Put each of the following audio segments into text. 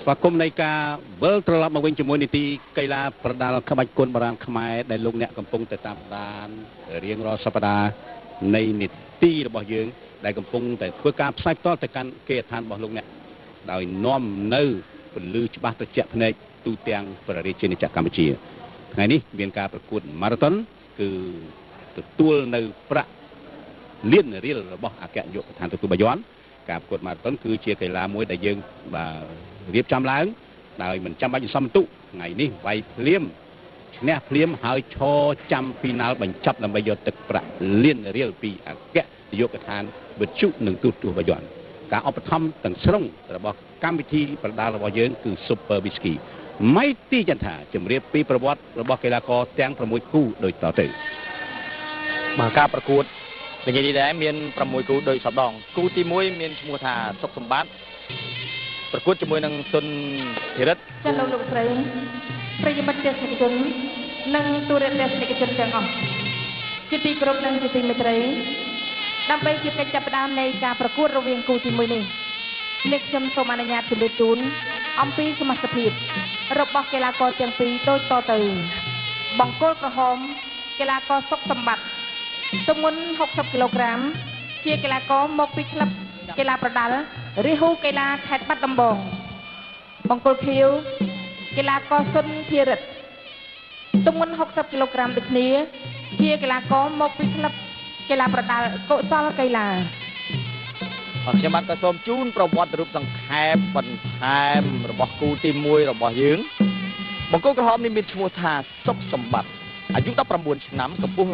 và cùng này cả vỡ trở lại một bên chung môi nị cây la pradal khăm bạch côn barang khmai đại lục nhẹ cầm pung tại tam đàn riêng ro sapdaในนิตีរបស់យើងដែលកំពុងតែធ្វើការផ្សាយផ្ទាល់ទៅកាន់គេដ្ឋានរបស់លោកអ្នកដោយនាំនៅពន្លឺច្បាស់ត្រជាក់ភ្នែកទូទាំងប្រទេសជាតិកម្ពុជាថ្ងៃនេះមានការប្រកួតម៉ារ៉ាតុនគឺទទួលនៅប្រាក់លានរៀលរបស់អគ្គនាយកដ្ឋានទទួលបាយ័នការប្រកួតម៉ារ៉ាតុនគឺជាកីឡាមួយដែលយើងរៀបចំឡើងដោយមិនចាំបាច់សំបន្ទុកថ្ងៃនេះវាយភ្លាមឈ្នះភ្លាមហើយឈរចាំពីណាល់បញ្ចប់ដើម្បីយកទឹកប្រាក់លានរៀលពីអគ្គនាយកដ្ឋានវិទ្យុនិងទូរទស្សន៍បាយ័នការឧបត្ថម្ភទាំងស្រុងរបស់កម្មវិធីប្រដាល់របស់យើងគឺ Super Whisky ម៉ៃទីចន្ទថាជម្រាបពីប្រវត្តិរបស់កីឡាករទាំង6គូដូចតទៅបាទការប្រកួតនិយាយនេះដែរមាន6គូដោយសពដងគូទី1មានឈ្មោះថាសុខសម្បត្តិប្រកួតជាមួយនឹងសុនធីរិតចាលោកស្រីប្រិយមិត្តទេសនិកជននិងទូរទស្សនិកជនទាំងអស់ជាទីគោរពនិងជាទីមេត្រីដើម្បីជាកិច្ចចាប់ផ្ដើមនៃការប្រកួតរវាងគូទី1នេះលោកខ្ញុំសូមអនុញ្ញាតជម្រាបជូនអំពីសមត្ថភាពរបស់កីឡាករទាំងពីរដូចតទៅបង្គោលក្រហមកីឡាករសុខសម្បត្តិទម្ងន់60គីឡូក្រាមជាកីឡាករមកពីក្លឹបកីឡាប្រដាល់រាហូកីឡាខេត្តបាត់ដំបងបង្គោលខៀវកីឡាករសុនធីរិតទម្ងន់60គីឡូក្រាមដូចគ្នាជាកីឡាករមកពីក្លឹបកីឡាប្រដាល់កុសលកីឡាខ្ញុំបានក៏សូមជូនប្រវត្តិរូបសង្ខេបបន្ថែមរបស់គូទី1របស់យើងបង្គោលក្រហមនេះមានឈ្មោះថាសុខសម្បត្តិអាយុ19ឆ្នាំកម្ពស់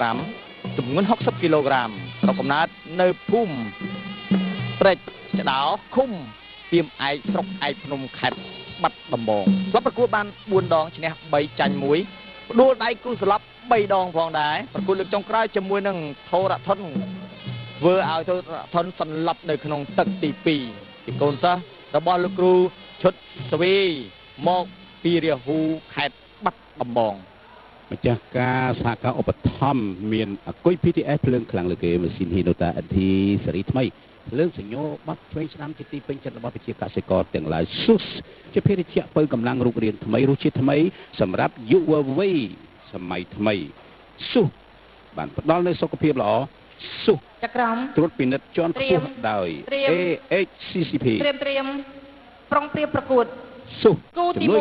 1.65 ទម្ងន់60គីឡូក្រាមស្រុកកំណើតនៅភូមិព្រែកចដោឃុំពីមឯកស្រុកឯកភ្នំខេត្តបាត់ដំបងគាត់ប្រកួតបាន4ដងឈ្នះ3ចាញ់1ផ្ដួលដៃគូសន្លប់3ដងផងដែរប្រកួតលើកចុងក្រោយជាមួយនឹងធរថនធ្វើឲ្យធរថនសន្លប់នៅក្នុងទឹកទី2ពីកូនសិស្សរបស់លោកគ្រូឈុតស្វីមកពីរាហូខេត្តបាត់ដំបងម្ចាស់ការសហការឧបត្ថម្ភមានអគុយ PTS ភ្លើងខ្លាំងលើគេម៉ាស៊ីន Hinota NT ស៊េរីថ្មីលើកសញ្ញោបាត់ឆ្វេងស្ដាំជាទីពេញចិត្តរបស់ប្រជាកសិករទាំងឡាយ SUS ជាភេសជ្ជៈបើកម្លាំងរូបរាងថ្មីរសជាតិថ្មីសម្រាប់យុវវ័យសម័យថ្មី SUS បានផ្ដល់នូវសុខភាពល្អ SUS ចក្រមត្រួតពិនិត្យជាន់ខ្ពស់ដោយ AHCCP ត្រៀមប្រុងប្រៀបប្រកួត SUS គូទី1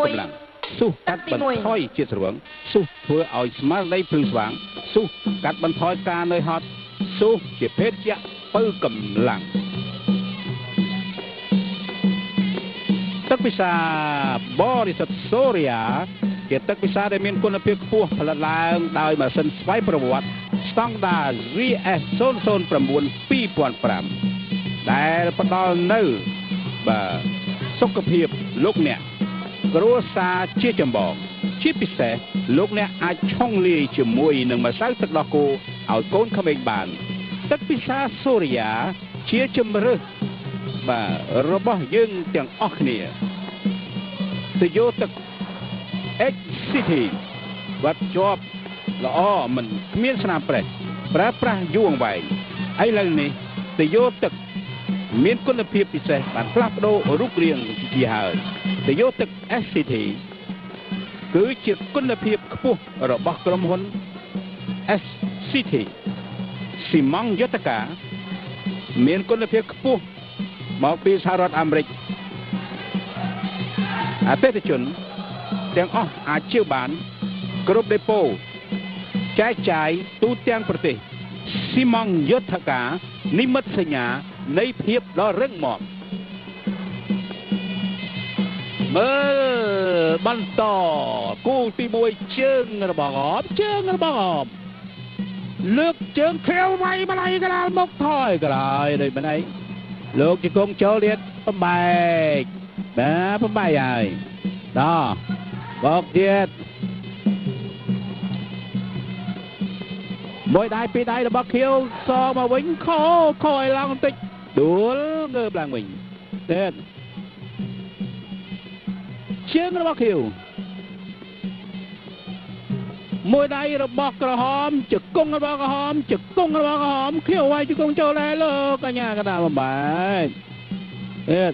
ស៊ុះកាត់បន្ថយជាតិស្រវឹងស៊ុះធ្វើឲ្យស្មារតីភ្លឺស្វាងស៊ុះកាត់បន្ថយការនឿយហត់ស៊ុះជាភេសជ្ជៈបើកម្លាំងទឹកពិសាបរិសុទ្ធសូរិយាជាទឹកពិសាដែលមានគុណភាពខ្ពស់ផលិតឡើងដោយម៉ាស៊ីនស្វ័យប្រវត្តិស្តង់ដារ VS009 2005ដែលផ្ដល់នៅសុខភាពលោកអ្នកគ្រួសារជាចម្បងជាពិសេសលោកអ្នកអាចឆុងលាយជាមួយនឹងម្សៅទឹកដោះគោឲ្យកូនក្មេងបានទឹកពិសាសូរិយាជាជំរើសរបស់យើងទាំងអស់គ្នាទៅយកទឹក XCT វត្តជាប់ល្អមិនគ្មានស្នាមប្រេះប្រើប្រាស់យូរអង្វែងឥឡូវនេះទៅយកទឹកមានគុណភាពពិសេសបានផ្លាស់ប្ដូររូបរាងជាហើយទៅយកទឹក SCT គឺជាគុណភាពខ្ពស់របស់ក្រុមហ៊ុន SCT ស៊ីម៉ង់យុទ្ធកាមានគុណភាពខ្ពស់មកពីសហរដ្ឋអាមេរិកអតិថិជនទាំងអស់អាចជឿបានគ្រប់ដេប៉ូចែកចាយទូទាំងប្រទេសស៊ីម៉ង់យុទ្ធកានិមិត្តសញ្ញានៃភាពដ៏រឹងមាំមើលបន្តគូទី1ជើងរបស់លើកជើងខៀវໄວម្ល៉េះកណ្ដាលមកថយក្រោយដូចម្នេះលោកជង្គង់ចូលទៀតបំបែកបំបែកហើយដល់បោកទៀតមួយដៃពីរដៃរបស់ខៀវសងមកវិញខឲ្យឡើងបន្តិចដួលងើបឡើងវិញទៀតជើងរបស់ខៀវមួយដៃរបស់ក្រហមជង្គង់របស់ក្រហមខៀវឲ្យជង្គង់ចូលដែរលោកកញ្ញាកណ្ដាលបំបែកទៀត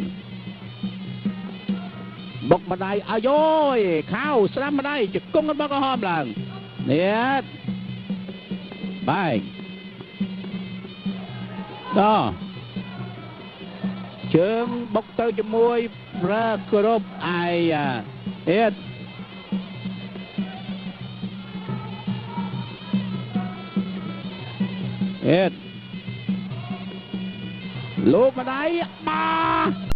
បុកម្ដាយអាយ៉យខោស្ដាំម្ដាយជង្គង់របស់ក្រហមឡើងនេះបែកដល់ជើងបុកទៅជាមួយប្រើគ្រប់អាយ៉ាអេតលោកម្ដាយបា